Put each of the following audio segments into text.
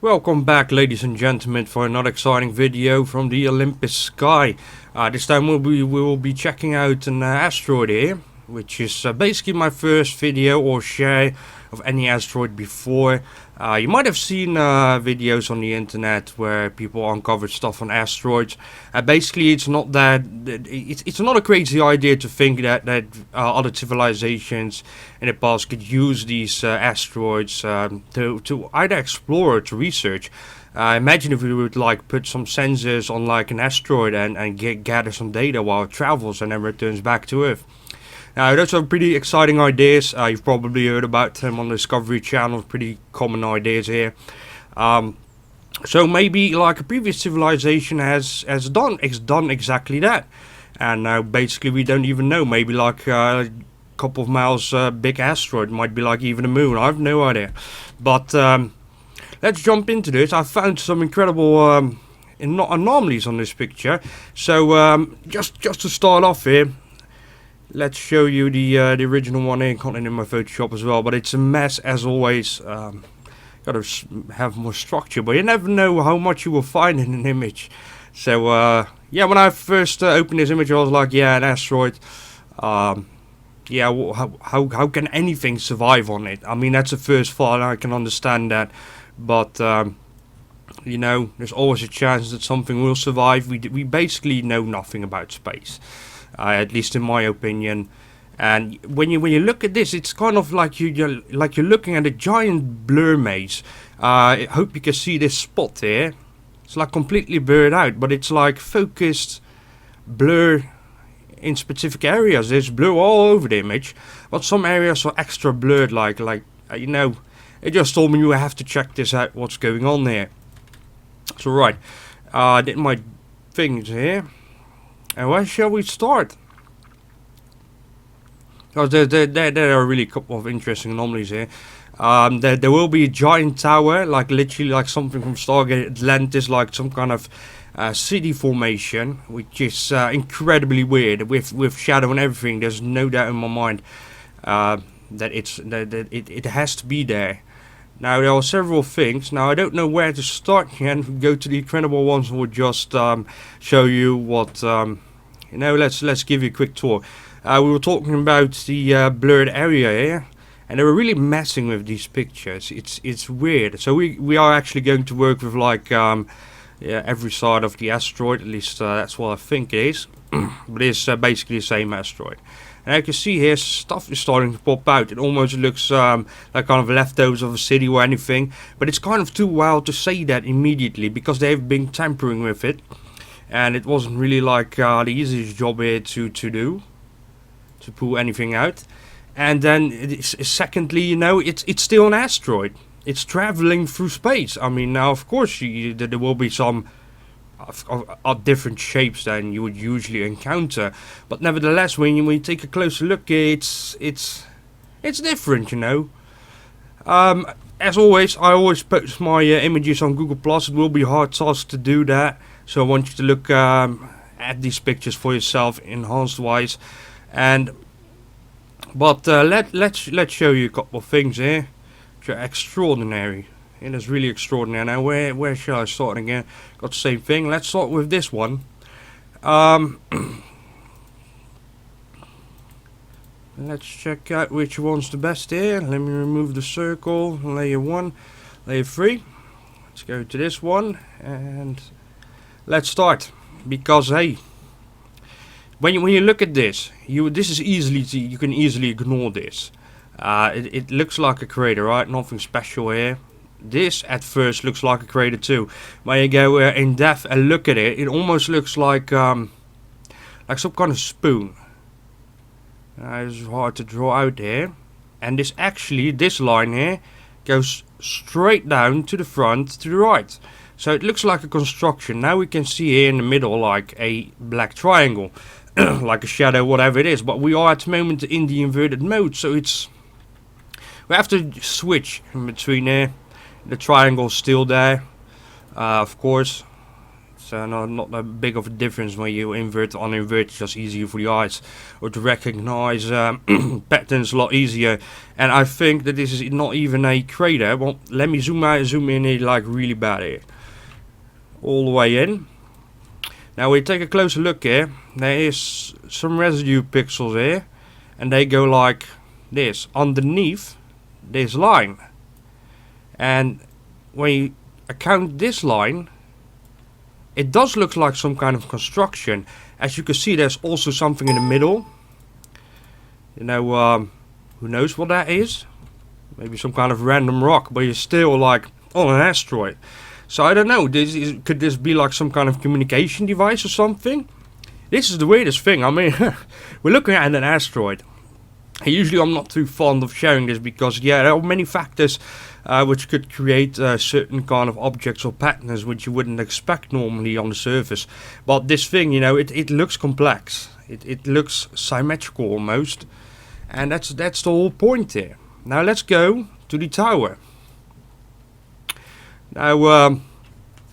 Welcome back, ladies and gentlemen, for another exciting video from the TheOlympusSky. This time we will be checking out an asteroid here, which is basically my first video or share of any asteroid before. You might have seen videos on the internet where people uncovered stuff on asteroids. Basically, it's not that it's not a crazy idea to think that other civilizations in the past could use these asteroids to either explore or to research. Imagine if we would like put some sensors on like an asteroid and gather some data while it travels and then returns back to Earth. Now, those are pretty exciting ideas. You've probably heard about them on the Discovery Channel. Pretty common ideas here. So maybe like a previous civilization has done exactly that, and now basically we don't even know. Maybe like a couple of miles big asteroid might be like even a moon. I have no idea. But let's jump into this. I found some incredible anomalies on this picture. So just to start off here. Let's show you the original one here, content in my Photoshop as well, but it's a mess as always. Gotta have more structure, but you never know how much you will find in an image. So yeah, when I first opened this image, I was like, yeah, an asteroid. Yeah, how can anything survive on it? I mean, that's the first thought, I can understand that, but you know, there's always a chance that something will survive. We basically know nothing about space. At least in my opinion. And when you look at this, it's kind of like you're looking at a giant blur maze. I hope you can see this spot here. It's like completely blurred out, but it's like focused blur in specific areas. There's blur all over the image, but some areas are extra blurred. Like you know, it just told me you have to check this out. What's going on there? So right, I did my things here. And where shall we start? Because there are really a couple of interesting anomalies here. There will be a giant tower, like literally like something from Stargate Atlantis, like some kind of city formation, which is incredibly weird with shadow and everything. There's no doubt in my mind that it has to be there. Now there are several things. Now I don't know where to start and go to the incredible ones, or just show you what. You know, let's give you a quick tour. We were talking about the blurred area here, and they were really messing with these pictures. It's weird. So we are actually going to work with like yeah, every side of the asteroid. At least that's what I think it is. But it's basically the same asteroid. And you can see here, stuff is starting to pop out. It almost looks like kind of leftovers of a city or anything. But it's kind of too wild to say that immediately, because they've been tampering with it. And it wasn't really like the easiest job here to do, to pull anything out. And then secondly, you know, it's still an asteroid. It's traveling through space. I mean, now of course there will be some of different shapes than you would usually encounter, but nevertheless, when you take a closer look, it's different, you know. As always, I always post my images on Google Plus. It will be hard task to do that. So I want you to look at these pictures for yourself, enhanced wise, but let's show you a couple of things here, which are extraordinary. It is really extraordinary. Now where shall I start again? Got the same thing. Let's start with this one. Let's check out which one's the best here. Let me remove the circle. Layer 1, layer 3. Let's go to this one and. Let's start, because hey, when you look at this, this is you can easily ignore this. It looks like a crater, right? Nothing special here. This at first looks like a crater too. When you go in depth and look at it, it almost looks like some kind of spoon. It's hard to draw out here. And this line here goes straight down to the front to the right. So it looks like a construction. Now we can see here in the middle like a black triangle, like a shadow, whatever it is. But we are at the moment in the inverted mode, so we have to switch in between there. The triangle is still there, of course. It's not that big of a difference when you invert or uninvert. It's just easier for the eyes, or to recognize patterns a lot easier. And I think that this is not even a crater. Well, let me zoom in here like really bad here. All the way in. Now we take a closer look here. There is some residue pixels here, and they go like this underneath this line. And when you account this line, it does look like some kind of construction. As you can see, there's also something in the middle. You know, who knows what that is? Maybe some kind of random rock, but you're still like on an asteroid. So I don't know, could this be like some kind of communication device or something? This is the weirdest thing. I mean, we're looking at an asteroid. Usually I'm not too fond of sharing this because, yeah, there are many factors which could create certain kind of objects or patterns which you wouldn't expect normally on the surface. But this thing, you know, it looks complex. It looks symmetrical almost. And that's the whole point here. Now let's go to the tower. Now,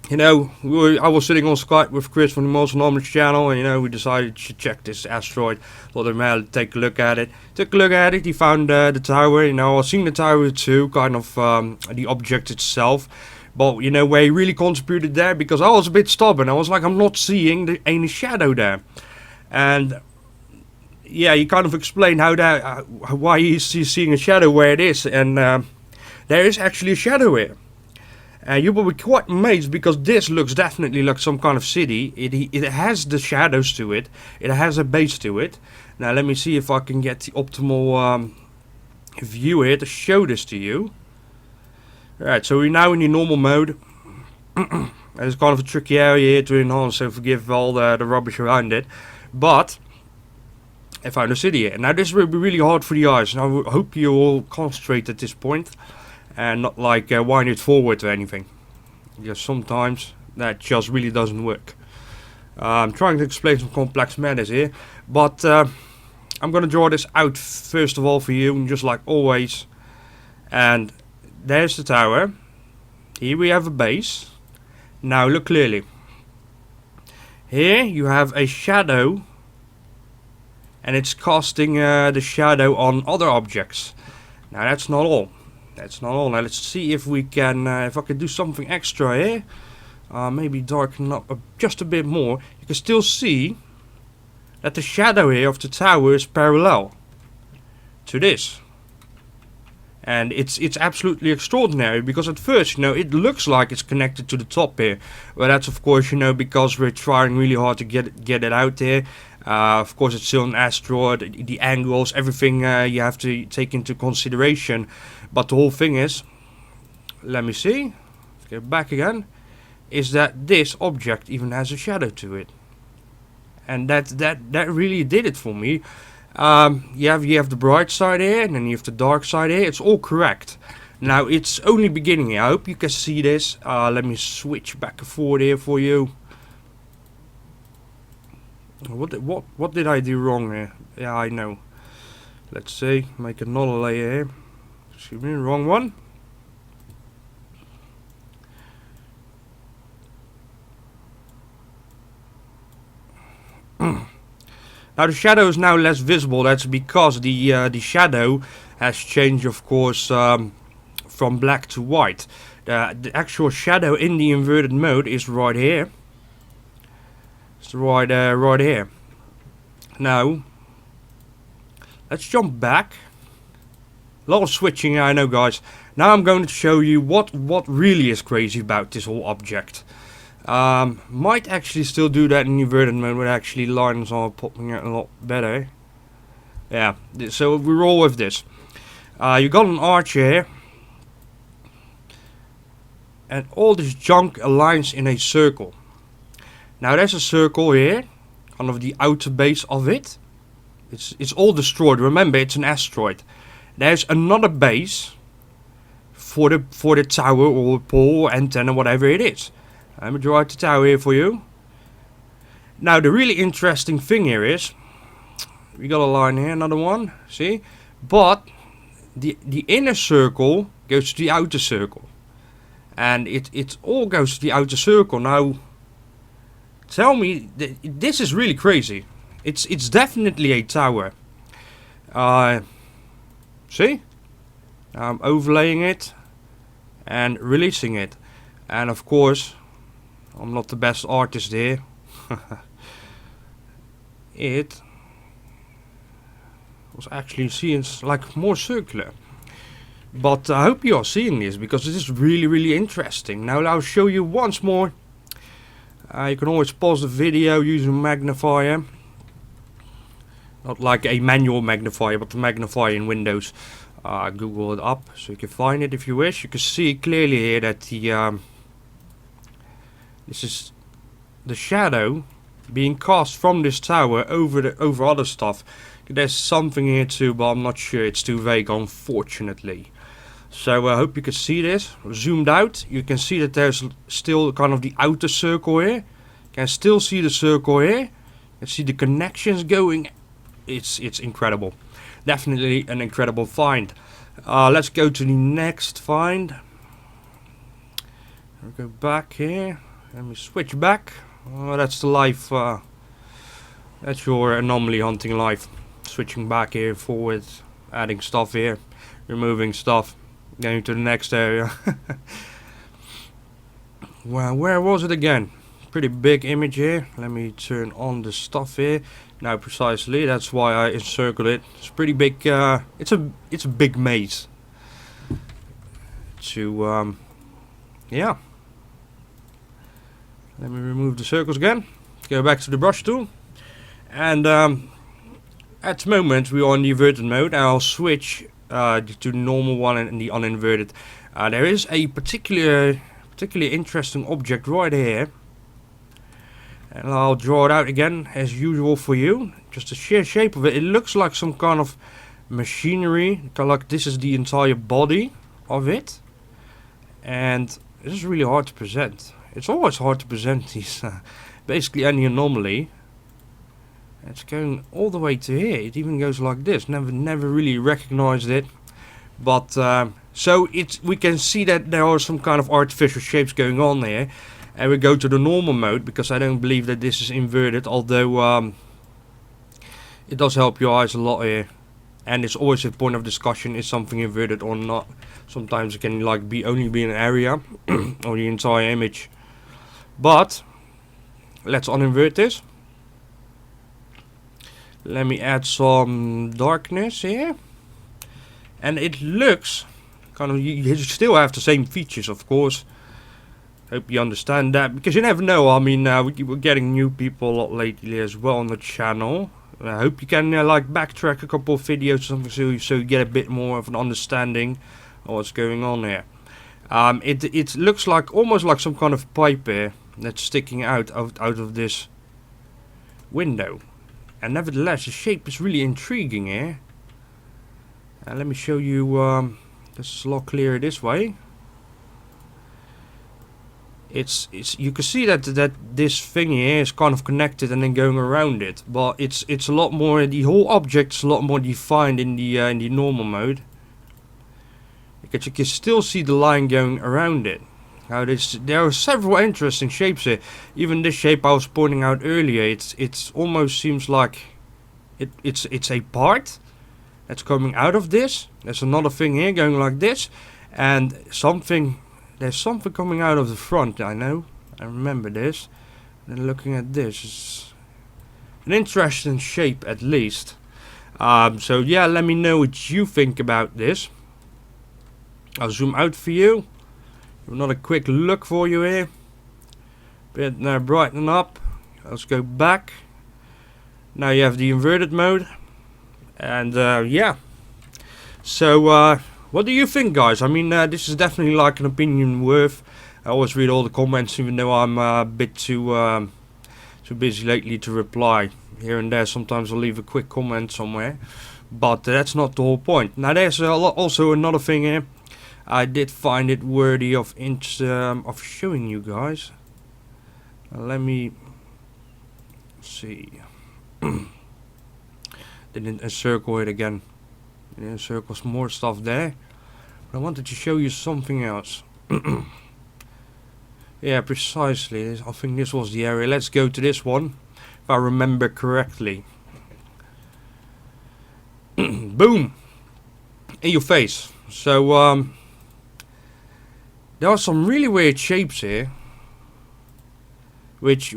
you know, I was sitting on Skype with Chris from the Anomalies channel, and you know, we decided to check this asteroid. Thought him out, take a look at it. Took a look at it. He found the tower. You know, I've seen the tower too, kind of the object itself. But you know, where he really contributed there, because I was a bit stubborn. I was like, I'm not seeing any shadow there, and yeah, he kind of explained how that, why he's seeing a shadow where it is, and there is actually a shadow here. You will be quite amazed because this looks definitely like some kind of city. It has the shadows to it. It has a base to it. Now let me see if I can get the optimal view here to show this to you. Alright, so we're now in the normal mode. It's kind of a tricky area here to enhance, so forgive all the rubbish around it. But I found a city here. Now this will be really hard for the eyes. Now I hope you all concentrate at this point. And not like wind it forward or anything. Because sometimes that just really doesn't work. I'm trying to explain some complex matters here. But I'm going to draw this out first of all for you. Just like always. And there's the tower. Here we have a base. Now look clearly. Here you have a shadow. And it's casting the shadow on other objects. Now that's not all. That's not all. Now let's see if we can, if I can do something extra here. Maybe darken up just a bit more. You can still see that the shadow here of the tower is parallel to this. And it's absolutely extraordinary because at first, you know, it looks like it's connected to the top here. Well, that's of course, you know, because we're trying really hard to get it out there. Of course, it's still an asteroid. The angles, everything you have to take into consideration. But the whole thing is, let me see, let's get back again, is that this object even has a shadow to it. And that really did it for me. You have the bright side here, and then you have the dark side here. It's all correct. Now it's only beginning here. I hope you can see this. Let me switch back and forward here for you. What did I do wrong here? Yeah, I know. Let's see. Make another layer here. Excuse me, wrong one. Now the shadow is now less visible. That's because the shadow has changed, of course, from black to white. The actual shadow in the inverted mode is right here. It's right here. Now let's jump back. A lot of switching, I know, guys. Now I'm going to show you what really is crazy about this whole object. Might actually still do that in inverted mode, where actually lines are popping out a lot better. Yeah, so we roll with this. You got an arch here, and all this junk aligns in a circle. Now there's a circle here, kind of the outer base of it. It's all destroyed. Remember, it's an asteroid. There's another base for the tower or pole, antenna, whatever it is. Let me draw out the tower here for you. Now the really interesting thing here is, we got a line here, another one, see? But the inner circle goes to the outer circle. And it all goes to the outer circle. Now, tell me, this is really crazy. It's definitely a tower. See? I'm overlaying it and releasing it. And of course, I'm not the best artist here. It was actually seen like more circular. But I hope you are seeing this, because it is really interesting. Now I'll show you once more. You can always pause the video using a magnifier. Not like a manual magnifier, but the magnifier in Windows. Google it up so you can find it if you wish. You can see clearly here that the this is the shadow being cast from this tower over other stuff. There's something here too, but I'm not sure. It's too vague, unfortunately. So I hope you can see this. Zoomed out, you can see that there's still kind of the outer circle here. You can still see the circle here. You can see the connections going. It's incredible. Definitely an incredible find. Let's go to the next find. I'll go back here. Let me switch back. Oh, that's the life. That's your anomaly hunting life. Switching back here, forward, adding stuff here, removing stuff, going to the next area. Well, where was it again? Pretty big image here. Let me turn on the stuff here. Now precisely, that's why I encircled it. It's pretty big. It's a big maze. To yeah. Let me remove the circles again. Go back to the brush tool, and at the moment we are in the inverted mode. I'll switch to the normal one and the uninverted. There is a particularly interesting object right here, and I'll draw it out again as usual for you. Just the sheer shape of it. It looks like some kind of machinery. Kind of like this is the entire body of it, and this is really hard to present. It's always hard to present these. Basically any anomaly. It's going all the way to here. It even goes like this. Never really recognized it. But so we can see that there are some kind of artificial shapes going on there. And we go to the normal mode, because I don't believe that this is inverted, although it does help your eyes a lot here. And it's always a point of discussion, is something inverted or not. Sometimes it can like only be an area or the entire image. But let's uninvert this. Let me add some darkness here. And it looks kind of, you still have the same features, of course. Hope you understand that, because you never know. I mean, we're getting new people a lot lately as well on the channel. I hope you can like backtrack a couple of videos or something, so you get a bit more of an understanding of what's going on here. It looks like almost like some kind of pipe here that's sticking out of this window. And nevertheless, the shape is really intriguing here. Let me show you. This is a lot clearer this way. It's you can see that this thing here is kind of connected and then going around it, but it's a lot more. The whole object's a lot more defined in the normal mode, because you can still see the line going around it. Now there are several interesting shapes here. Even this shape I was pointing out earlier, it's almost seems like it's a part that's coming out of this. There's another thing here going like this, and there's something coming out of the front. I know, I remember this. And looking at this, it's an interesting shape at least. So yeah, let me know what you think about this. I'll zoom out for you. Another quick look for you here. Bit brighten up. Let's go back. Now you have the inverted mode. And yeah. So what do you think, guys? I mean, this is definitely like an opinion worth. I always read all the comments, even though I'm a bit too busy lately to reply. Here and there, sometimes I'll leave a quick comment somewhere. But that's not the whole point. Now there's also another thing here. I did find it worthy of showing you guys. Let me see. Didn't encircle it again. Didn't encircle some more stuff there. But I wanted to show you something else. Yeah, precisely. I think this was the area. Let's go to this one, if I remember correctly. Boom! In your face. So, there are some really weird shapes here. Which,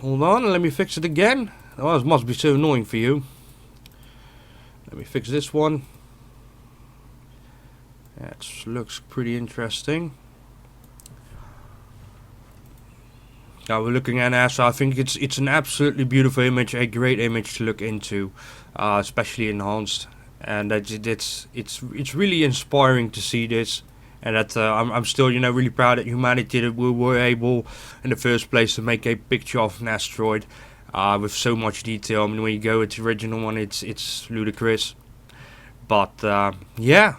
hold on, let me fix it again. Oh, this must be so annoying for you. Let me fix this one. That looks pretty interesting. Now we're looking at NASA. I think it's an absolutely beautiful image, a great image to look into, especially enhanced, and it's really inspiring to see this, and that I'm still really proud that humanity that we were able in the first place to make a picture of an asteroid with so much detail. I mean, when you go with the original one, it's ludicrous, but yeah,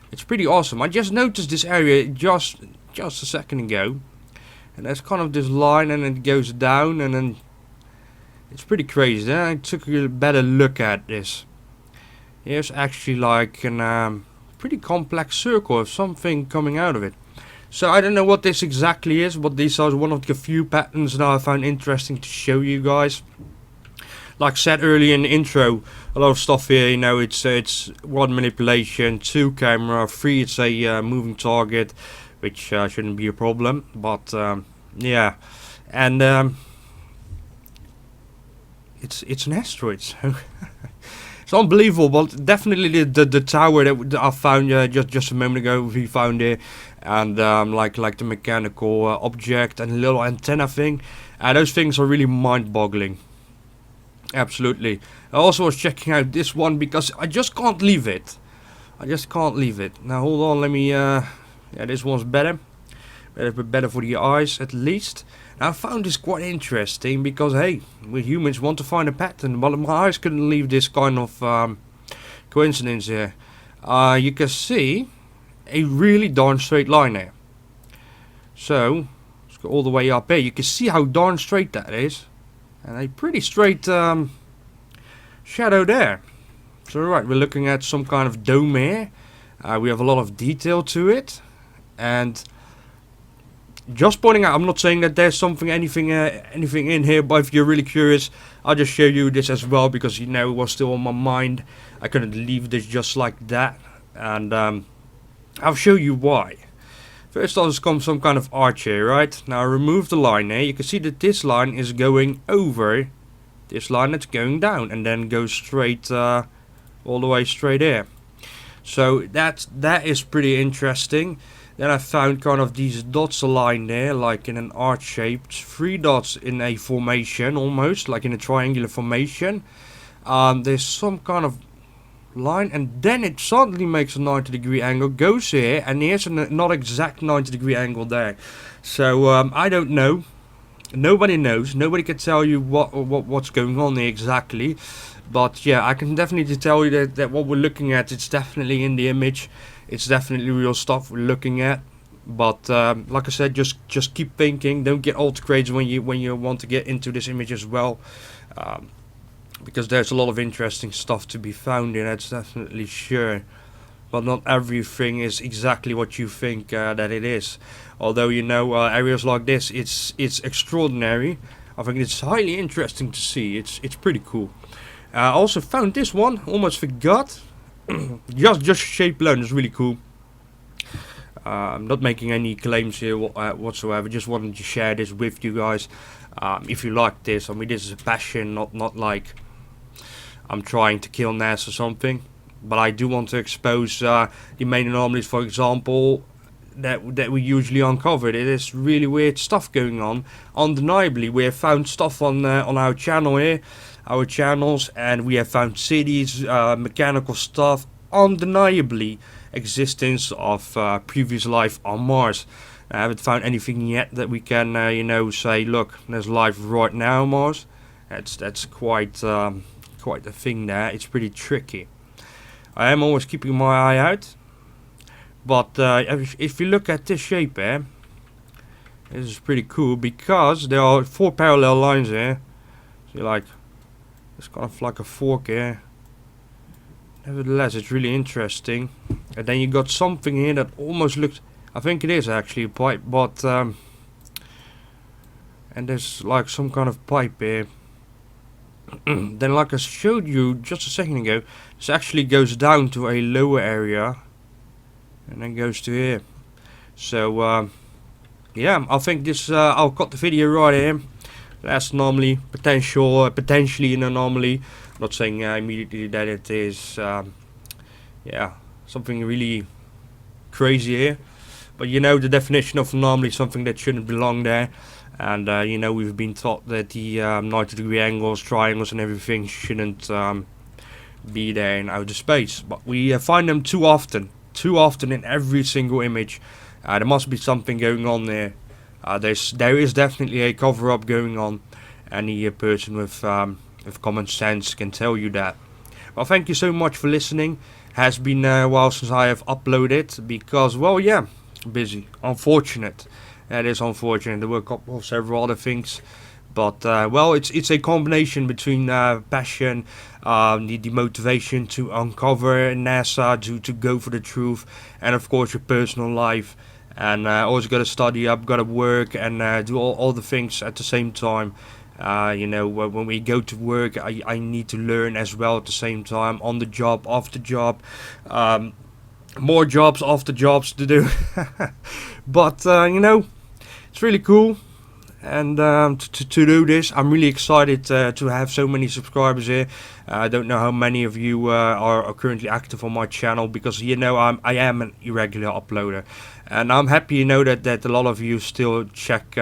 it's pretty awesome. I just noticed this area just a second ago. And there's kind of this line, and it goes down, and then it's pretty crazy. Then I took a better look at this. Here's actually like a pretty complex circle of something coming out of it. So I don't know what this exactly is, but these are one of the few patterns that I found interesting to show you guys. Like I said earlier in the intro, a lot of stuff here, it's 1 manipulation, 2 camera, 3 it's a moving target. Which shouldn't be a problem, but yeah, and it's an asteroid, so it's unbelievable. But definitely the tower that I found just a moment ago, we found it, and like the mechanical object and little antenna thing, those things are really mind-boggling. Absolutely. I also was checking out this one because I just can't leave it. Now hold on, let me. Yeah, this one's better. Better for the eyes, at least. Now, I found this quite interesting because, hey, we humans want to find a pattern, but my eyes couldn't leave this kind of coincidence here. You can see a really darn straight line there. So, let's go all the way up here. You can see how darn straight that is. And a pretty straight shadow there. So, right, we're looking at some kind of dome here. We have a lot of detail to it. And just pointing out, I'm not saying that there's anything in here, but if you're really curious, I'll just show you this as well, because it was still on my mind. I couldn't leave this just like that, and I'll show you why. First, there's some kind of arch here, right? Now I remove the line here. You can see that this line is going over this line that's going down, and then goes straight all the way straight here. So that is pretty interesting. Then I found kind of these dots aligned there, like in an arch shape. 3 dots in a formation, almost like in a triangular formation. There's some kind of line, and then it suddenly makes a 90-degree angle, goes here, and here's a not exact 90-degree angle there. So I don't know. Nobody knows. Nobody can tell you what's going on here exactly. But yeah, I can definitely tell you that what we're looking at, it's definitely in the image. It's definitely real stuff we're looking at. But like I said, just keep thinking. Don't get alt grades when you want to get into this image as well, because there's a lot of interesting stuff to be found in. That's definitely sure. But not everything is exactly what you think that it is. Although areas like this, it's extraordinary. I think it's highly interesting to see. It's pretty cool. I also found this one. Almost forgot. just shape alone is really cool. I'm not making any claims here whatsoever. Just wanted to share this with you guys. If you like this, I mean, this is a passion, not like I'm trying to kill NASA or something. But I do want to expose the main anomalies, for example, that we usually uncover. It is really weird stuff going on. Undeniably, we have found stuff on our channel here, our channels, and we have found cities, mechanical stuff. Undeniably, existence of previous life on Mars. I haven't found anything yet that we can, say, look, there's life right now on Mars. That's quite a thing there. It's pretty tricky. I am always keeping my eye out. But if you look at this shape here, this is pretty cool because there are 4 parallel lines here. So it's kind of like a fork here. Nevertheless, it's really interesting. And then you got something here that almost looks, I think it is actually a pipe, but and there's like some kind of pipe here. Then, like I showed you just a second ago, this actually goes down to a lower area and then goes to here. So yeah, I think this I'll cut the video right here. That's anomaly, potentially an anomaly. I'm not saying immediately that it is yeah, something really crazy here, but you know, the definition of anomaly is something that shouldn't belong there. And you know, we've been taught that the 90-degree angles, triangles and everything shouldn't be there in outer space, but we find them too often in every single image. There must be something going on there. There is definitely a cover-up going on. Any person with common sense can tell you that. Well, thank you so much for listening. Has been a while since I have uploaded because, well, yeah, busy. Unfortunate. That is unfortunate. There were a couple of several other things, but well, it's a combination between passion, the motivation to uncover NASA, to go for the truth, and of course your personal life. And always got to study up, got to work, and do all the things at the same time. You know, when we go to work, I need to learn as well at the same time, on the job, off the job. More jobs, off the jobs to do. But you know, it's really cool, and to do this, I'm really excited to have so many subscribers here. I don't know how many of you are currently active on my channel, because you know I am an irregular uploader, and I'm happy, you know, that a lot of you still check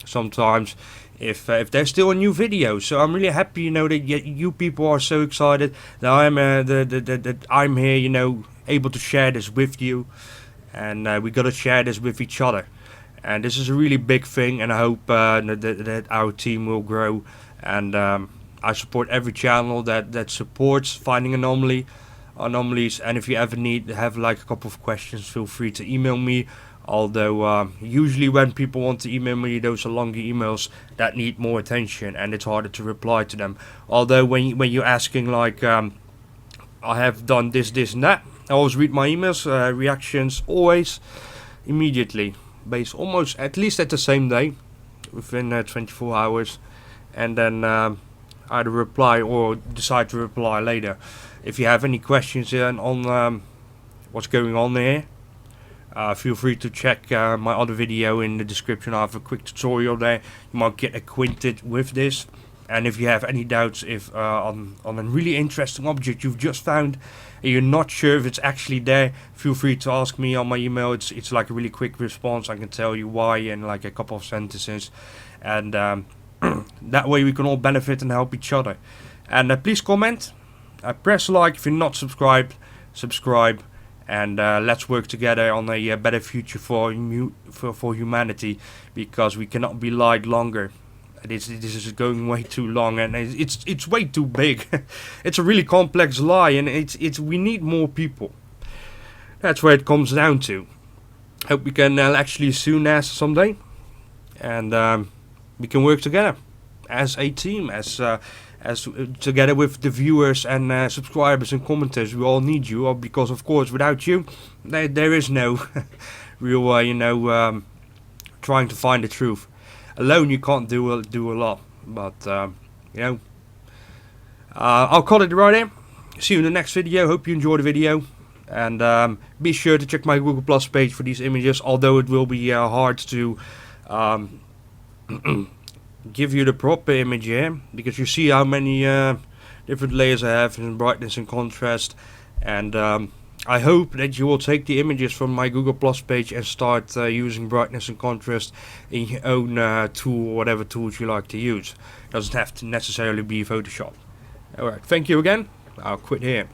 sometimes if there's still a new video. So I'm really happy, you know, that you people are so excited that that I'm here, you know, able to share this with you, and we gotta share this with each other. And this is a really big thing, and I hope that our team will grow. And I support every channel that supports finding anomalies. And if you ever have like a couple of questions, feel free to email me. Although usually when people want to email me, those are longer emails that need more attention, and it's harder to reply to them. Although when you're asking like I have done this and that, I always read my emails, reactions always immediately. Based almost at least at the same day, within 24 hours, and then either reply or decide to reply later. If you have any questions on what's going on there, feel free to check my other video in the description. I have a quick tutorial there. You might get acquainted with this. And if you have any doubts on a really interesting object you've just found, and you're not sure if it's actually there, feel free to ask me on my email. It's like a really quick response. I can tell you why in like a couple of sentences, and that way we can all benefit and help each other. And please comment, press like if you're not subscribed, subscribe, and let's work together on a better future for humanity, because we cannot be lied longer. This is going way too long, and it's way too big. It's a really complex lie, and we need more people. That's where it comes down to. Hope we can actually soon ask someday, and we can work together as a team, as together with the viewers and subscribers and commenters. We all need you, because of course without you, there is no real you know, trying to find the truth. Alone you can't do a lot, but you know, I'll call it right here. See you in the next video. Hope you enjoyed the video, and be sure to check my Google Plus page for these images. Although it will be hard to give you the proper image here, because you see how many different layers I have in brightness and contrast, and I hope that you will take the images from my Google Plus page and start using brightness and contrast in your own tool, or whatever tools you like to use. Doesn't have to necessarily be Photoshop. Alright, thank you again. I'll quit here.